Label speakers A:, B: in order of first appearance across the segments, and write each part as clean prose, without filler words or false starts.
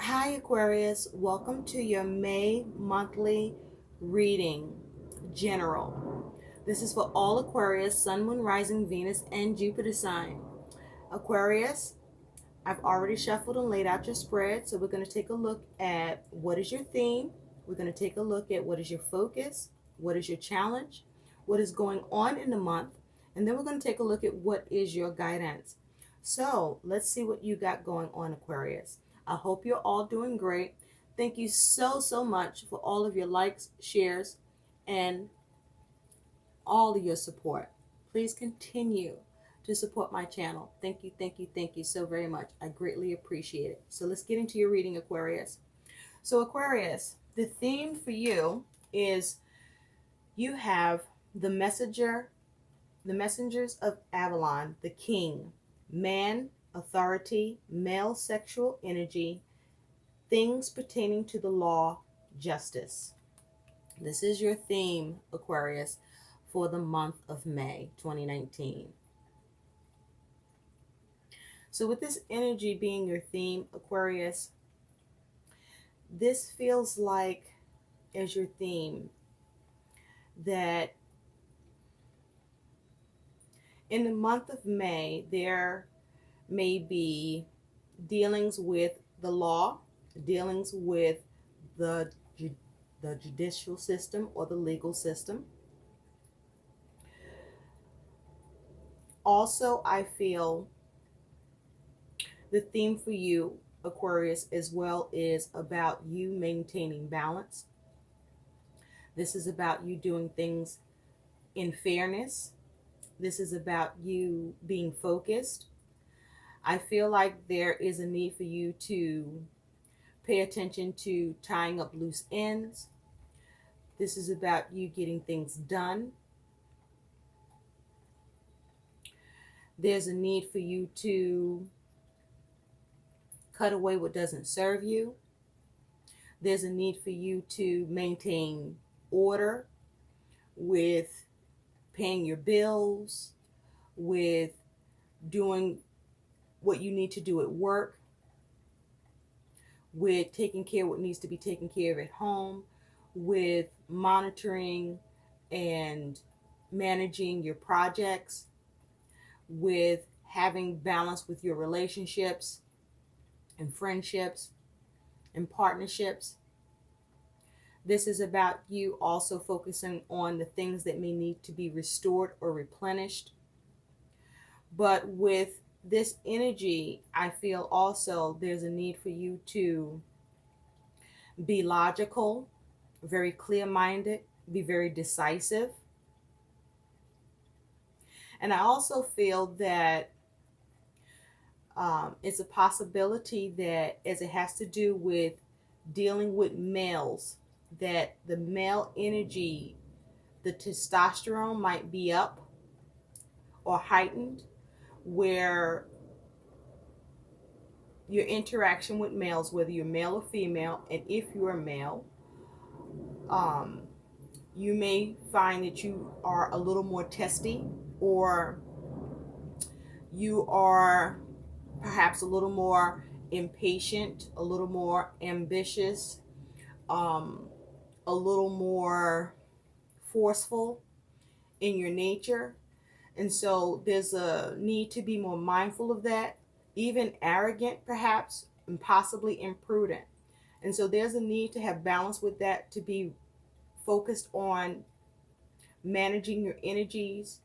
A: Hi, Aquarius. Welcome to your May monthly reading, general. This is for all Aquarius, Sun, Moon, Rising, Venus, and Jupiter sign. Aquarius, I've already shuffled and laid out your spread, so we're going to take a look at what is your theme. We're going to take a look at what is your focus, what is your challenge, what is going on in the month, and then we're going to take a look at what is your guidance. So let's see what you got going on, Aquarius. I hope you're all doing great. Thank you so much for all of your likes, shares, and all of your support. Please continue to support my channel. Thank you so very much. I greatly appreciate it. So let's get into your reading, Aquarius. So, Aquarius, the theme for you is you have the messenger, the messengers of Avalon, the king, man, authority, male sexual energy, things pertaining to the law, justice. This is your theme, Aquarius, for the month of May 2019. So, with this energy being your theme, Aquarius, this feels like, as your theme, that in the month of May, there may be dealings with the law, dealings with the, the judicial system or the legal system. Also, I feel the theme for you, Aquarius, as well, is about you maintaining balance. This is about you doing things in fairness. This is about you being focused. I feel like there is a need for you to pay attention to tying up loose ends. This is about you getting things done. There's a need for you to cut away what doesn't serve you. There's a need for you to maintain order with paying your bills, with doing what you need to do at work, with taking care of what needs to be taken care of at home, with monitoring and managing your projects, with having balance with your relationships and friendships and partnerships. This is about you also focusing on the things that may need to be restored or replenished. But with this energy, I feel also there's a need for you to be logical, very clear-minded, be very decisive. And I also feel that it's a possibility that, as it has to do with dealing with males, that the male energy, the testosterone might be up or heightened, where your interaction with males, whether you're male or female, and if you're male, you may find that you are a little more testy, or you are perhaps a little more impatient, a little more ambitious, a little more forceful in your nature. And so there's a need to be more mindful of that, even arrogant perhaps, and possibly imprudent. And so there's a need to have balance with that, to be focused on managing your energies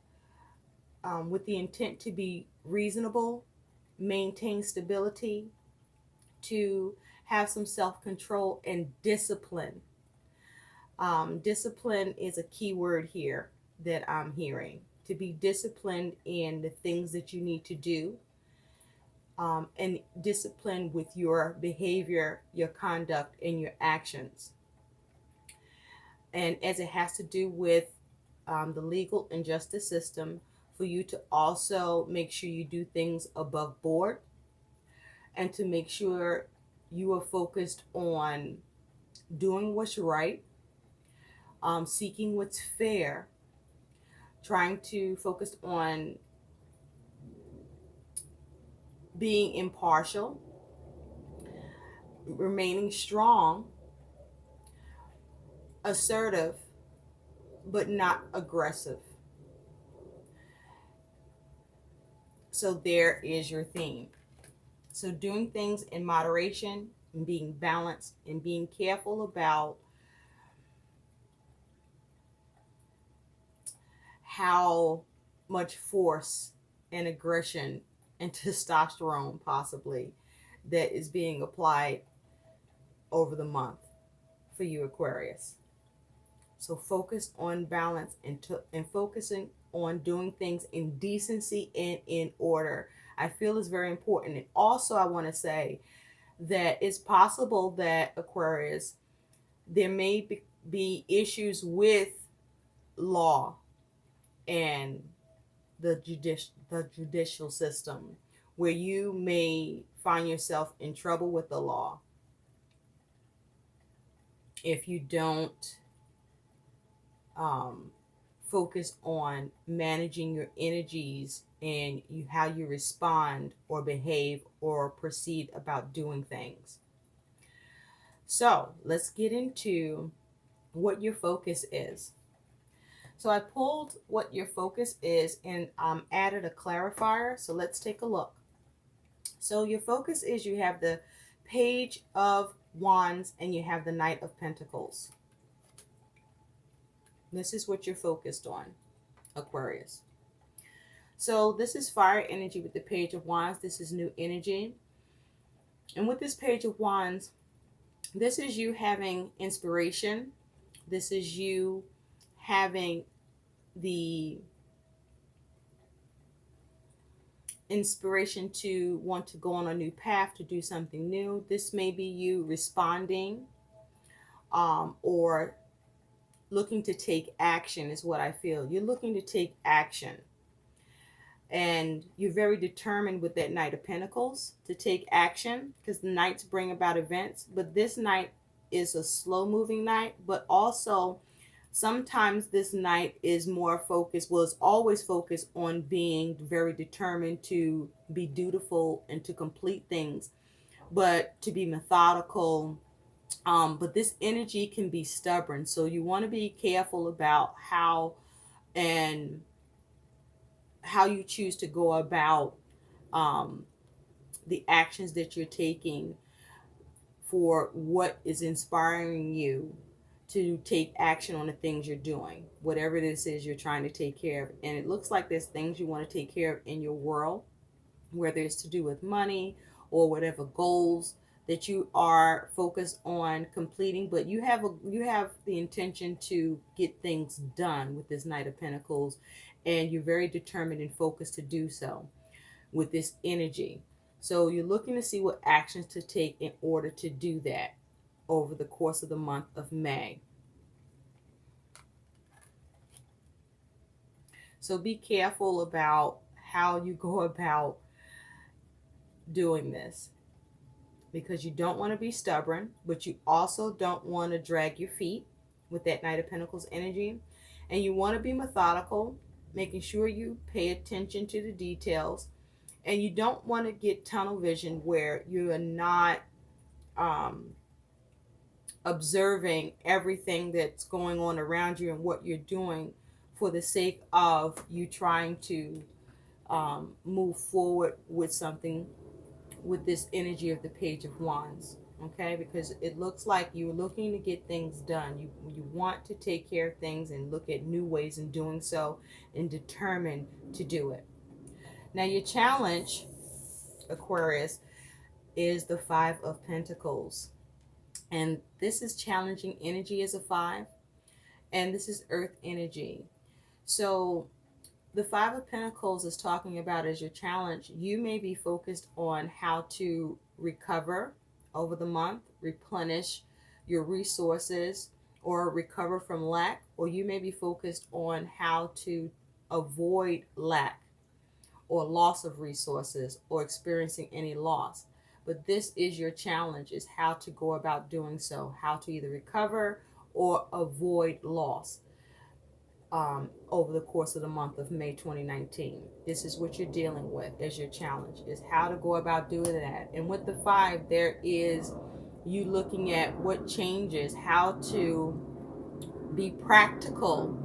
A: with the intent to be reasonable, maintain stability, to have some self-control and discipline. Discipline is a key word here that I'm hearing. To be disciplined in the things that you need to do, and disciplined with your behavior, your conduct, and your actions. And as it has to do with the legal and justice system, for you to also make sure you do things above board, and to make sure you are focused on doing what's right, seeking what's fair, trying to focus on being impartial, remaining strong, assertive, but not aggressive. So there is your theme. So doing things in moderation and being balanced and being careful about how much force and aggression and testosterone possibly that is being applied over the month for you, Aquarius. So focus on balance and focusing on doing things in decency and in order. I feel is very important. And also I want to say that it's possible that, Aquarius, there may be issues with law and the judicial system where you may find yourself in trouble with the law if you don't focus on managing your energies and how you respond or behave or proceed about doing things. So let's get into what your focus is. So I pulled what your focus is and added a clarifier. So let's take a look. So your focus is, you have the Page of Wands and you have the Knight of Pentacles. This is what you're focused on, Aquarius. So this is fire energy with the Page of Wands. This is new energy. And with this Page of Wands, this is you having inspiration. This is you having the inspiration to want to go on a new path, to do something new. This may be you responding or looking to take action is what I feel. You're looking to take action. And you're very determined with that Knight of Pentacles to take action, because the Knights bring about events. But this Knight is a slow moving Knight, but also sometimes this Knight is more focused, well, it's always focused on being very determined to be dutiful and to complete things, but to be methodical. But this energy can be stubborn. So you want to be careful about how you choose to go about the actions that you're taking for what is inspiring you to take action on the things you're doing, whatever this is you're trying to take care of. And it looks like there's things you want to take care of in your world, whether it's to do with money or whatever goals that you are focused on completing. But you have the intention to get things done with this Knight of Pentacles, and you're very determined and focused to do so with this energy. So you're looking to see what actions to take in order to do that over the course of the month of May. So be careful about how you go about doing this, because you don't want to be stubborn, but you also don't want to drag your feet with that Knight of Pentacles energy. And you want to be methodical, making sure you pay attention to the details. And you don't want to get tunnel vision where you are not observing everything that's going on around you and what you're doing for the sake of you trying to move forward with something with this energy of the Page of Wands. Okay, because it looks like you're looking to get things done. You want to take care of things and look at new ways in doing so and determined to do it. Now your challenge, Aquarius, is the Five of Pentacles. And this is challenging energy as a 5. And this is earth energy. So the Five of Pentacles is talking about, as your challenge, you may be focused on how to recover over the month, replenish your resources, or recover from lack. Or you may be focused on how to avoid lack or loss of resources or experiencing any loss. But this is your challenge, is how to go about doing so, how to either recover or avoid loss over the course of the month of May 2019. This is what you're dealing with as your challenge, is how to go about doing that. And with the 5, there is you looking at what changes, how to be practical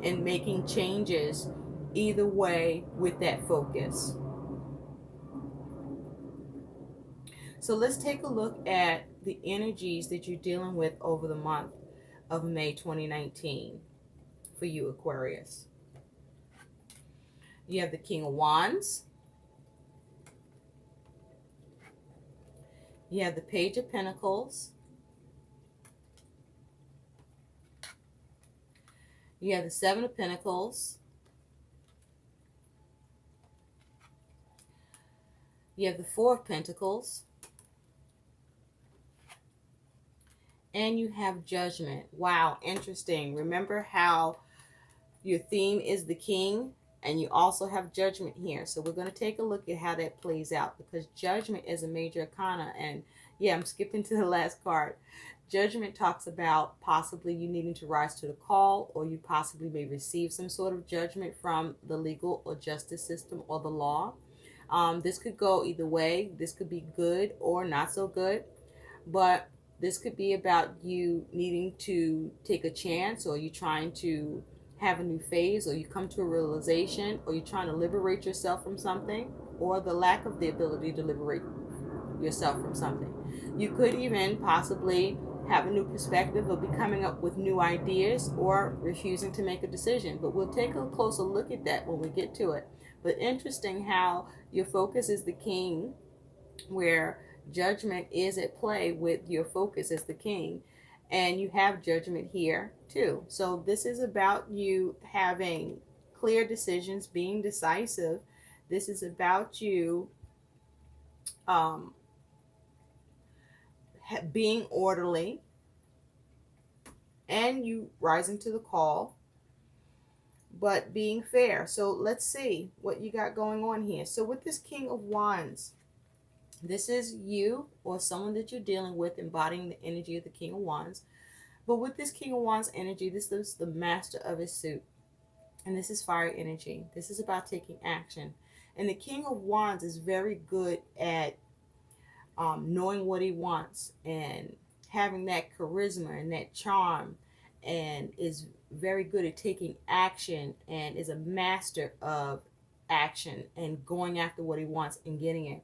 A: in making changes either way with that focus. So let's take a look at the energies that you're dealing with over the month of May 2019 for you, Aquarius. You have the King of Wands. You have the Page of Pentacles. You have the Seven of Pentacles. You have the Four of Pentacles. And you have Judgment. Wow, interesting. Remember how your theme is the King, and you also have Judgment here. So we're going to take a look at how that plays out, because Judgment is a major arcana. And yeah, I'm skipping to the last card. Judgment talks about possibly you needing to rise to the call, or you possibly may receive some sort of judgment from the legal or justice system or the law. This could go either way. This could be good or not so good, but this could be about you needing to take a chance, or you trying to have a new phase, or you come to a realization, or you're trying to liberate yourself from something, or the lack of the ability to liberate yourself from something. You could even possibly have a new perspective, or be coming up with new ideas, or refusing to make a decision. But we'll take a closer look at that when we get to it. But interesting how your focus is the King, where Judgment is at play with your focus as the King, and you have Judgment here too. So this is about you having clear decisions, being decisive. This is about you being orderly, and you rising to the call, but being fair. So let's see what you got going on here. So with this King of Wands, this is you or someone that you're dealing with embodying the energy of the King of Wands. But with this King of Wands energy, this is the master of his suit. And this is fire energy. This is about taking action. And the King of Wands is very good at knowing what he wants, and having that charisma and that charm, and is very good at taking action, and is a master of action and going after what he wants and getting it.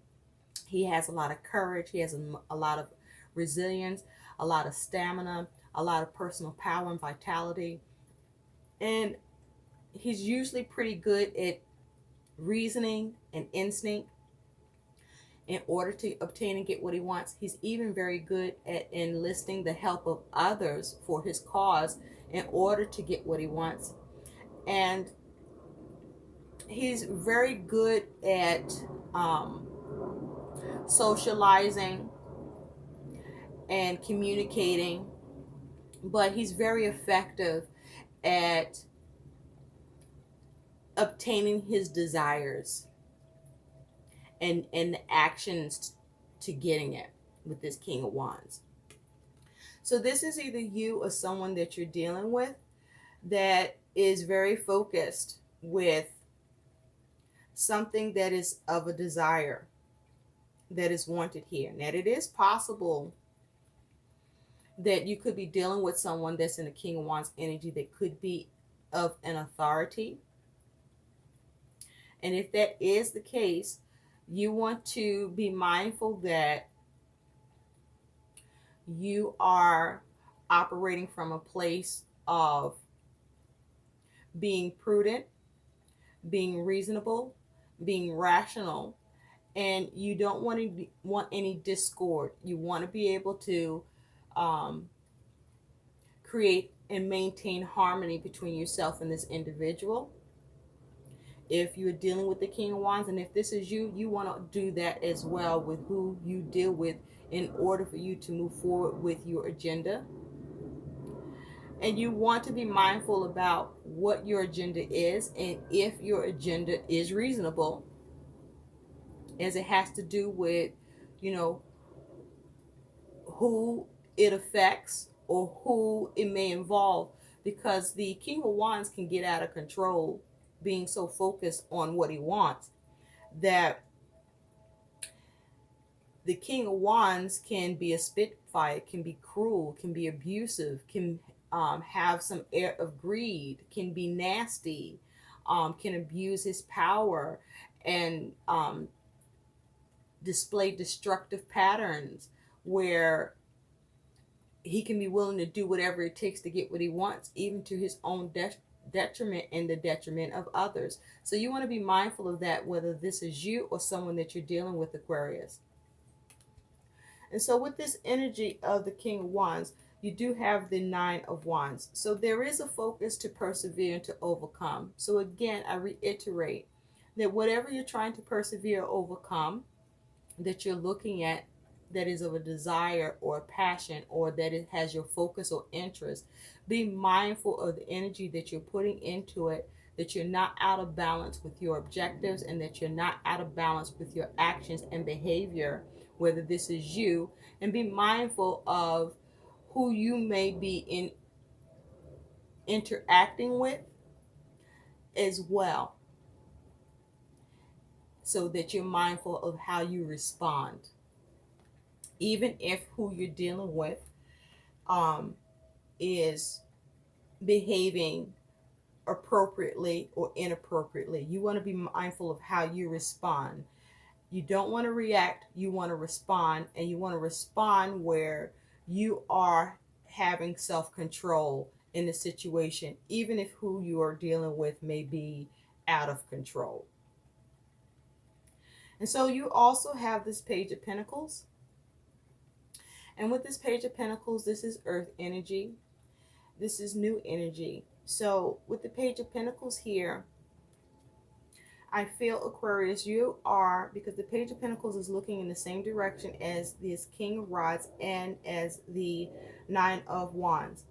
A: He has a lot of courage. He has a lot of resilience, a lot of stamina, a lot of personal power and vitality. And he's usually pretty good at reasoning and instinct in order to obtain and get what he wants. He's even very good at enlisting the help of others for his cause in order to get what he wants. And he's very good at socializing and communicating, but he's very effective at obtaining his desires and the actions to getting it with this King of Wands. So this is either you or someone that you're dealing with that is very focused with something that is of a desire that is wanted here. Now, it is possible that you could be dealing with someone that's in the King of Wands energy that could be of an authority. And if that is the case, you want to be mindful that you are operating from a place of being prudent, being reasonable, being rational, and you don't want any discord. You want to be able to create and maintain harmony between yourself and this individual. If you're dealing with the King of Wands, and if this is you, you want to do that as well with who you deal with in order for you to move forward with your agenda. And you want to be mindful about what your agenda is, and if your agenda is reasonable, as it has to do with, who it affects or who it may involve, because the King of Wands can get out of control being so focused on what he wants that The King of Wands can be a spitfire, can be cruel, can be abusive, can have some air of greed, can be nasty, can abuse his power and display destructive patterns where he can be willing to do whatever it takes to get what he wants, even to his own detriment and the detriment of others. So you want to be mindful of that, whether this is you or someone that you're dealing with, Aquarius. And so with this energy of the King of Wands, you do have the Nine of Wands. So there is a focus to persevere and to overcome. So again, I reiterate that whatever you're trying to persevere or overcome, that you're looking at, that is of a desire or a passion, or that it has your focus or interest, be mindful of the energy that you're putting into it, that you're not out of balance with your objectives, and that you're not out of balance with your actions and behavior, whether this is you, and be mindful of who you may be interacting with as well, so that you're mindful of how you respond, even if who you're dealing with is behaving appropriately or inappropriately. You want to be mindful of how you respond. You don't want to react, you want to respond, and you want to respond where you are having self-control in the situation, even if who you are dealing with may be out of control. And so you also have this Page of Pentacles. And with this Page of Pentacles, this is earth energy. This is new energy. So with the Page of Pentacles here, I feel, Aquarius, you are, because the Page of Pentacles is looking in the same direction as this King of Rods and as the Nine of Wands.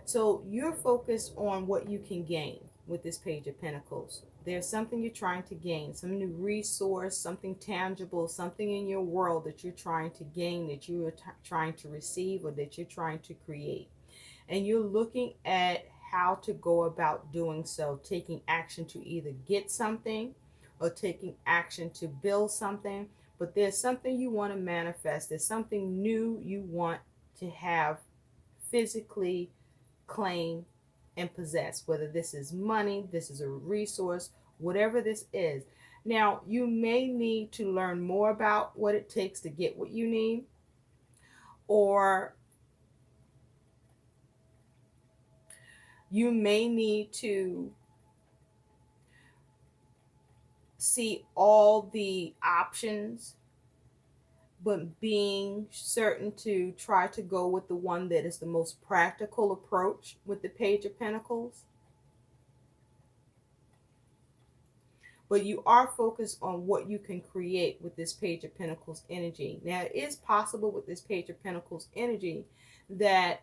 A: So you're focused on what you can gain with this Page of Pentacles. There's something you're trying to gain, some new resource, something tangible, something in your world that you're trying to gain, that you are trying to receive, or that you're trying to create. And you're looking at how to go about doing so, taking action to either get something or taking action to build something. But there's something you want to manifest. There's something new you want to have physically claim and possess, whether this is money, this is a resource, whatever this is. Now, you may need to learn more about what it takes to get what you need, or you may need to see all the options, but being certain to try to go with the one that is the most practical approach with the Page of Pentacles. But you are focused on what you can create with this Page of Pentacles energy. Now, it is possible with this Page of Pentacles energy that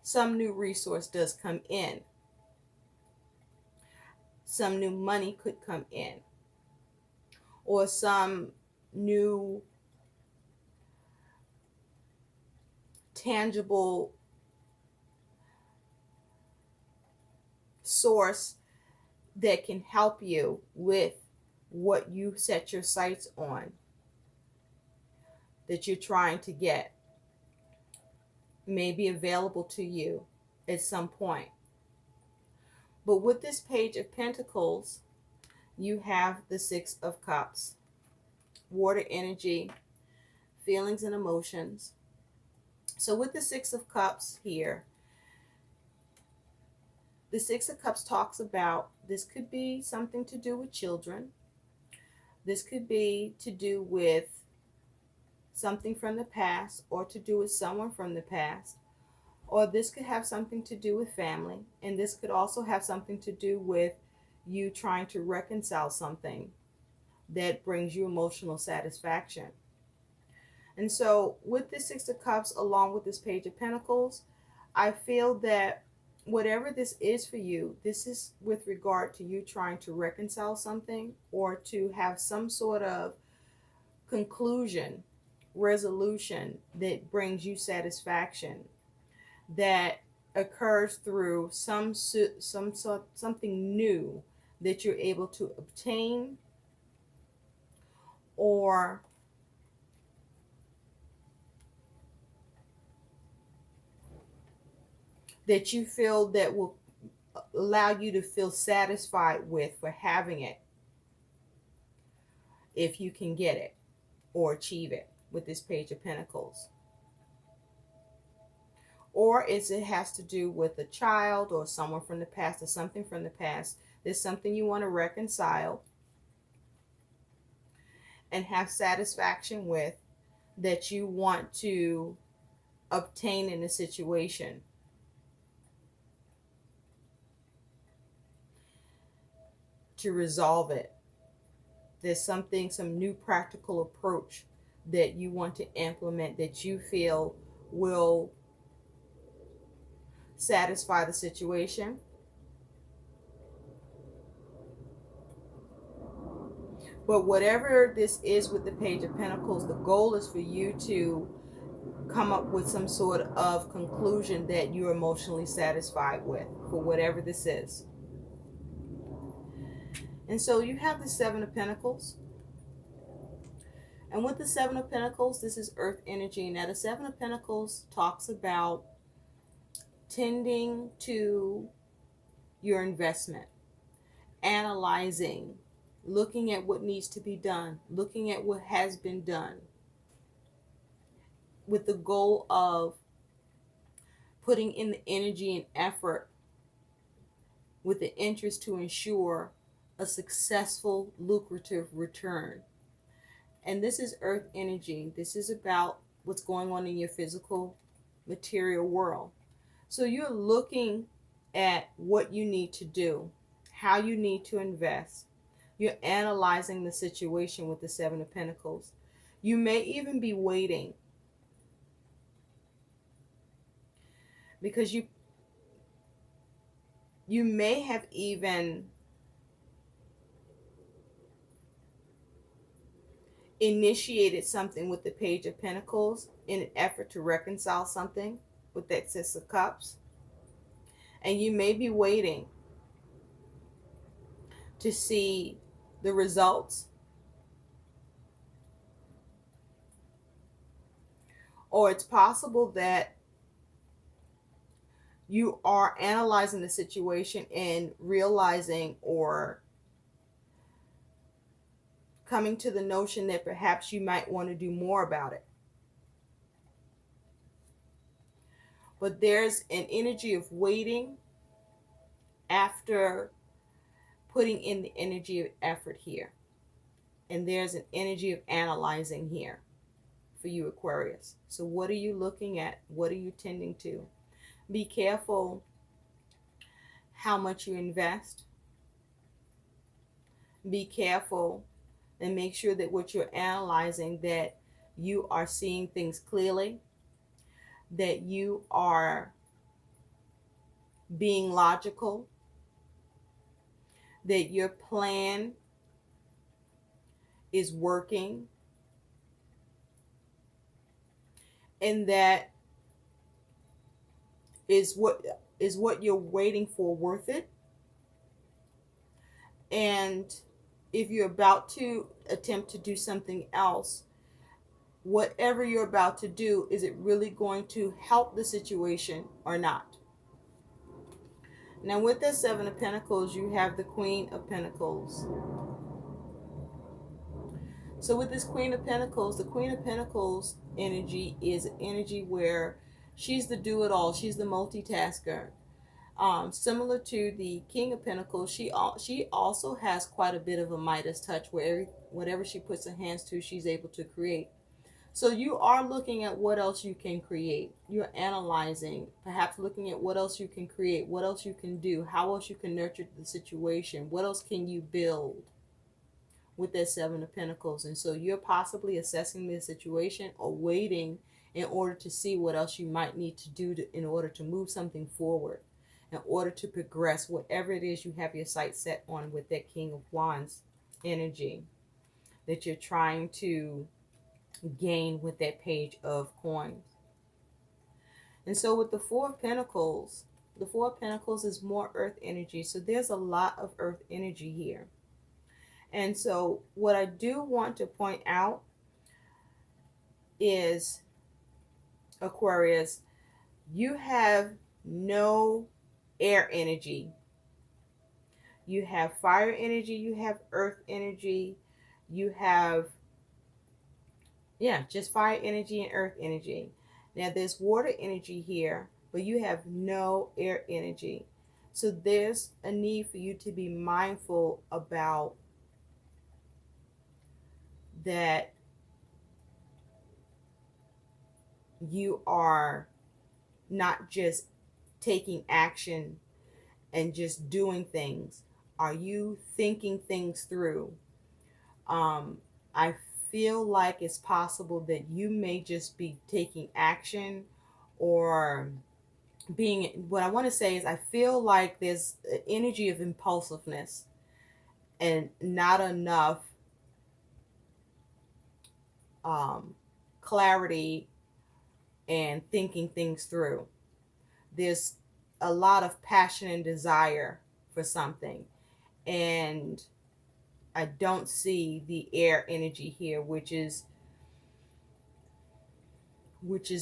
A: some new resource does come in. Some new money could come in, or some new tangible source that can help you with what you set your sights on, that you're trying to get, may be available to you at some point. But with this Page of Pentacles, you have the Six of Cups, water energy, feelings and emotions. So with the Six of Cups here, the Six of Cups talks about, this could be something to do with children. This could be to do with something from the past, or to do with someone from the past. Or this could have something to do with family. And this could also have something to do with you trying to reconcile something that brings you emotional satisfaction. And so with this Six of Cups, along with this Page of Pentacles, I feel that whatever this is for you, this is with regard to you trying to reconcile something, or to have some sort of conclusion, resolution that brings you satisfaction, that occurs through something new that you're able to obtain, or that you feel that will allow you to feel satisfied with for having it, if you can get it or achieve it with this Page of Pentacles. Or is it has to do with a child or someone from the past or something from the past. There's something you want to reconcile and have satisfaction with, that you want to obtain in a situation. To resolve it. There's something, some new practical approach that you want to implement that you feel will satisfy the situation. But whatever this is with the Page of Pentacles, the goal is for you to come up with some sort of conclusion that you're emotionally satisfied with for whatever this is. And so you have the Seven of Pentacles. And with the Seven of Pentacles, this is earth energy. Now the Seven of Pentacles talks about tending to your investment, analyzing, looking at what needs to be done, looking at what has been done, with the goal of putting in the energy and effort with the interest to ensure a successful, lucrative return. And this is earth energy. This is about what's going on in your physical, material world. So you're looking at what you need to do, how you need to invest. You're analyzing the situation with the Seven of Pentacles. You may even be waiting, because you may have even initiated something with the Page of Pentacles in an effort to reconcile something with that Six of Cups. And you may be waiting to see the results. Or it's possible that you are analyzing the situation and realizing or coming to the notion that perhaps you might want to do more about it. But there's an energy of waiting after putting in the energy of effort here. And there's an energy of analyzing here for you, Aquarius. So what are you looking at? What are you tending to? Be careful how much you invest. Be careful and make sure that what you're analyzing, that you are seeing things clearly, that you are being logical, that your plan is working, and that is what you're waiting for worth it. And if you're about to attempt to do something else, whatever you're about to do, is it really going to help the situation or not? Now with the Seven of Pentacles, you have the Queen of Pentacles. So with this Queen of Pentacles, the Queen of Pentacles energy is an energy where she's the do-it-all. She's the multitasker. Similar to the King of Pentacles, she also has quite a bit of a Midas touch, where whatever she puts her hands to, she's able to create. So you are looking at what else you can create. You're analyzing, perhaps looking at what else you can create, what else you can do, how else you can nurture the situation, what else can you build with that Seven of Pentacles. And so you're possibly assessing the situation or waiting in order to see what else you might need to do in order to move something forward, in order to progress whatever it is you have your sights set on with that King of Wands energy that you're trying to gain with that Page of Coins. And so with the Four of Pentacles, the Four of Pentacles is more earth energy. So there's a lot of earth energy here. And so what I do want to point out is, Aquarius, you have no air energy. You have fire energy, you have earth energy, you have, yeah, just fire energy and earth energy. Now there's water energy here, but you have no air energy. So there's a need for you to be mindful about that. You are not just taking action and just doing things. Are you thinking things through? I feel like it's possible that you may just be taking action or being, what I want to say is, I feel like there's an energy of impulsiveness and not enough um, clarity and thinking things through. There's a lot of passion and desire for something, and I don't see the air energy here, which is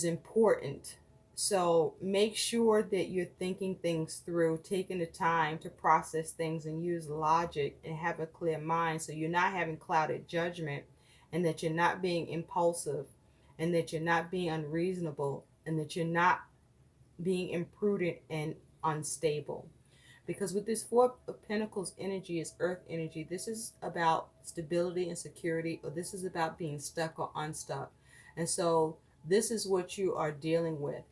A: important. So make sure that you're thinking things through, taking the time to process things and use logic and have a clear mind, so you're not having clouded judgment, and that you're not being impulsive, and that you're not being unreasonable, and that you're not being imprudent and unstable. Because with this Four of Pentacles energy is earth energy, this is about stability and security, or this is about being stuck or unstuck. And so this is what you are dealing with.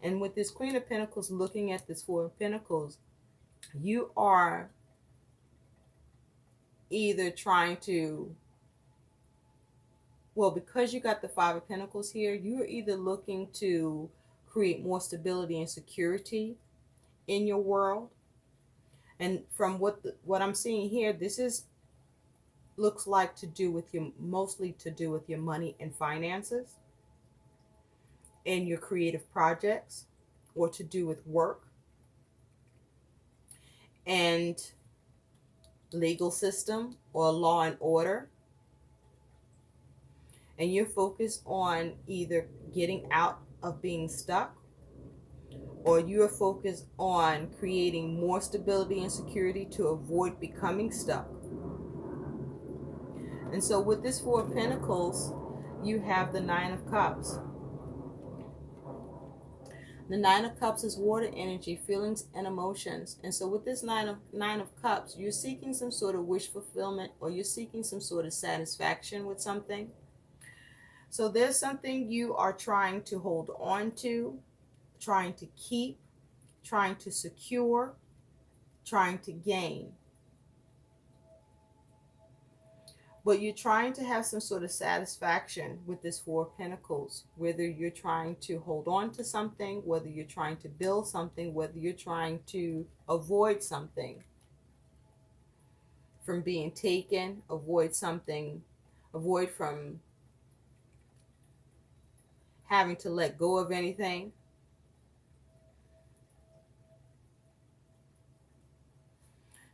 A: And with this Queen of Pentacles looking at this Four of Pentacles, you are either trying to, well, because you got the Five of Pentacles here, you're either looking to create more stability and security in your world. And from what I'm seeing here, this is looks like to do with your, mostly to do with your money and finances and your creative projects, or to do with work and legal system or law and order. And you're focused on either getting out of being stuck, or you're focused on creating more stability and security to avoid becoming stuck. And so with this Four of Pentacles, you have the Nine of Cups. The Nine of Cups is water energy, feelings and emotions. And so with this Nine of Cups, you're seeking some sort of wish fulfillment, or you're seeking some sort of satisfaction with something. So there's something you are trying to hold on to, trying to keep, trying to secure, trying to gain. But you're trying to have some sort of satisfaction with this Four of Pentacles, whether you're trying to hold on to something, whether you're trying to build something, whether you're trying to avoid something from being taken, avoid from having to let go of anything.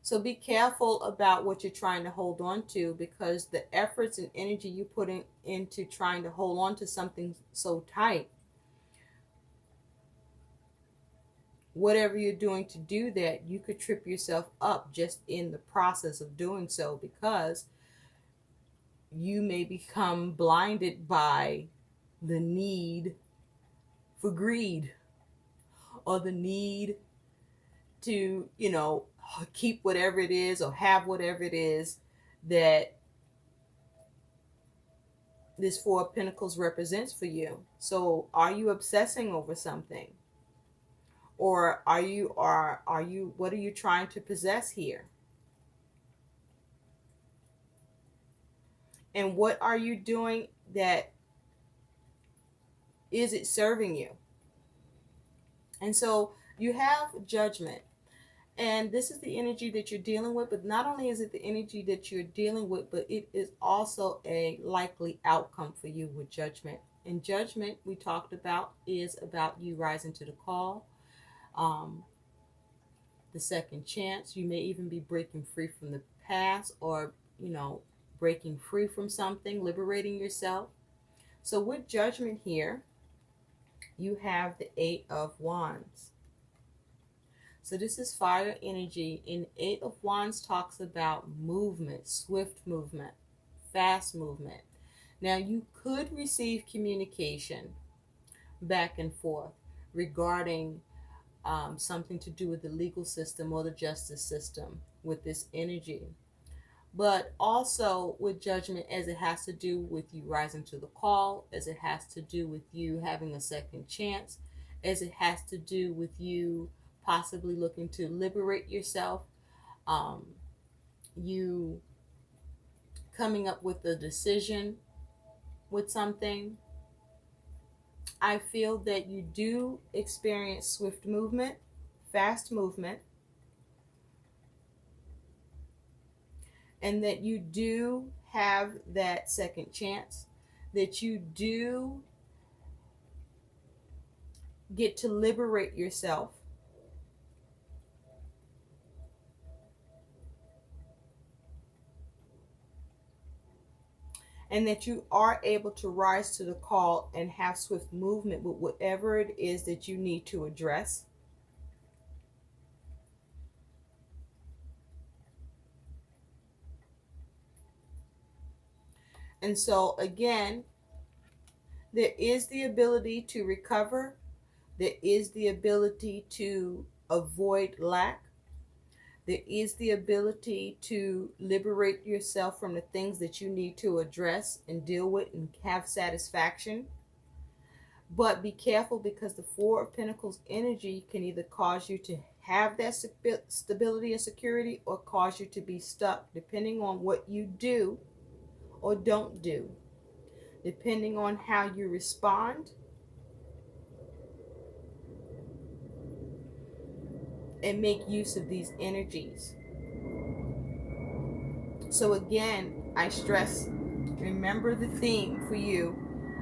A: So be careful about what you're trying to hold on to, because the efforts and energy you put into trying to hold on to something so tight, whatever you're doing to do that, you could trip yourself up just in the process of doing so, because you may become blinded by the need for greed, or the need to, keep whatever it is or have whatever it is that this Four of Pentacles represents for you. So are you obsessing over something? Or are you what are you trying to possess here? And what are you doing that is it serving you? And so you have Judgment. And this is the energy that you're dealing with, but not only is it the energy that you're dealing with, but it is also a likely outcome for you with Judgment. And Judgment, we talked about, is about you rising to the call, the second chance. You may even be breaking free from the past, or, breaking free from something, liberating yourself. So with Judgment here, you have the Eight of Wands. So this is fire energy. And Eight of Wands talks about movement, swift movement, fast movement. Now you could receive communication back and forth regarding something to do with the legal system or the justice system with this energy. But also with judgment, as it has to do with you rising to the call, as it has to do with you having a second chance, as it has to do with you possibly looking to liberate yourself, um, you coming up with a decision with something. I feel that you do experience swift movement, fast movement, and that you do have that second chance, that you do get to liberate yourself, and that you are able to rise to the call and have swift movement with whatever it is that you need to address. And so, again, there is the ability to recover, there is the ability to avoid lack, there is the ability to liberate yourself from the things that you need to address and deal with and have satisfaction. But be careful, because the Four of Pentacles energy can either cause you to have that stability and security or cause you to be stuck, depending on what you do or don't do, depending on how you respond and make use of these energies. So again, I stress, remember the theme for you,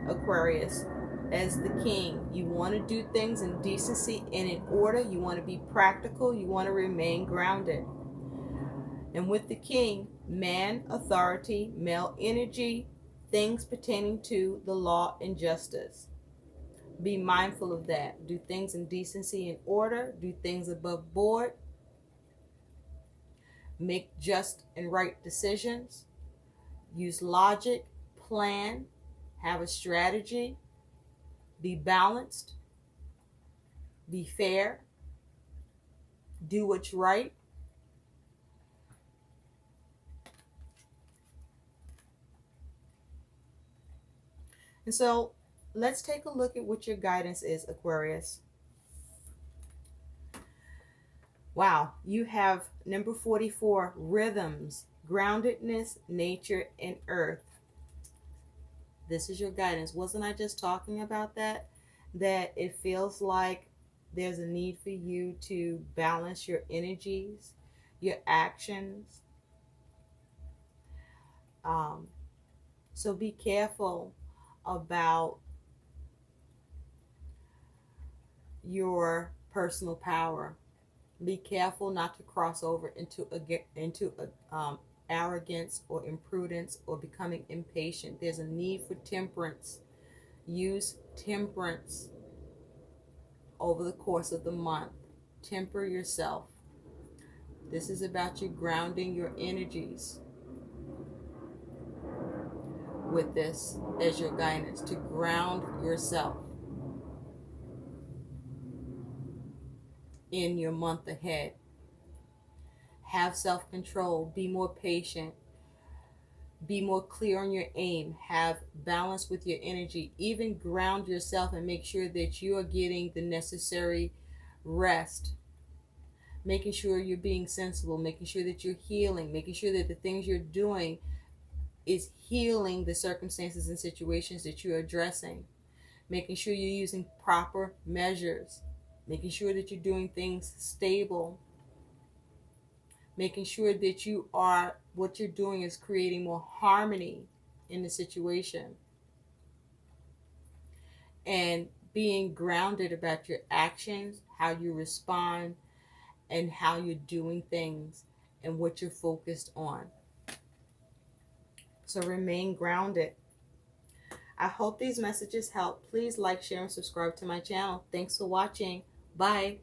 A: Aquarius. As the king, you want to do things in decency and in order. You want to be practical. You want to remain grounded. And with the king, man, authority, male energy, things pertaining to the law and justice. Be mindful of that. Do things in decency and order. Do things above board. Make just and right decisions. Use logic, plan, have a strategy. Be balanced. Be fair. Do what's right. And so let's take a look at what your guidance is, Aquarius. Wow, you have number 44, rhythms, groundedness, nature, and earth. This is your guidance. Wasn't I just talking about that? That it feels like there's a need for you to balance your energies, your actions. So be careful about your personal power. Be careful not to cross over into arrogance or imprudence or becoming impatient. There's a need for temperance. Use temperance over the course of the month. Temper yourself. This is about you grounding your energies with this as your guidance, to ground yourself in your month ahead. Have self-control. Be more patient. Be more clear on your aim. Have balance with your energy. Even ground yourself and make sure that you are getting the necessary rest. Making sure you're being sensible. Making sure that you're healing. Making sure that the things you're doing is healing the circumstances and situations that you're addressing. Making sure you're using proper measures. Making sure that you're doing things stable. Making sure that what you're doing is creating more harmony in the situation. And being grounded about your actions, how you respond, and how you're doing things, and what you're focused on. So remain grounded. I hope these messages help. Please like, share, and subscribe to my channel. Thanks for watching. Bye.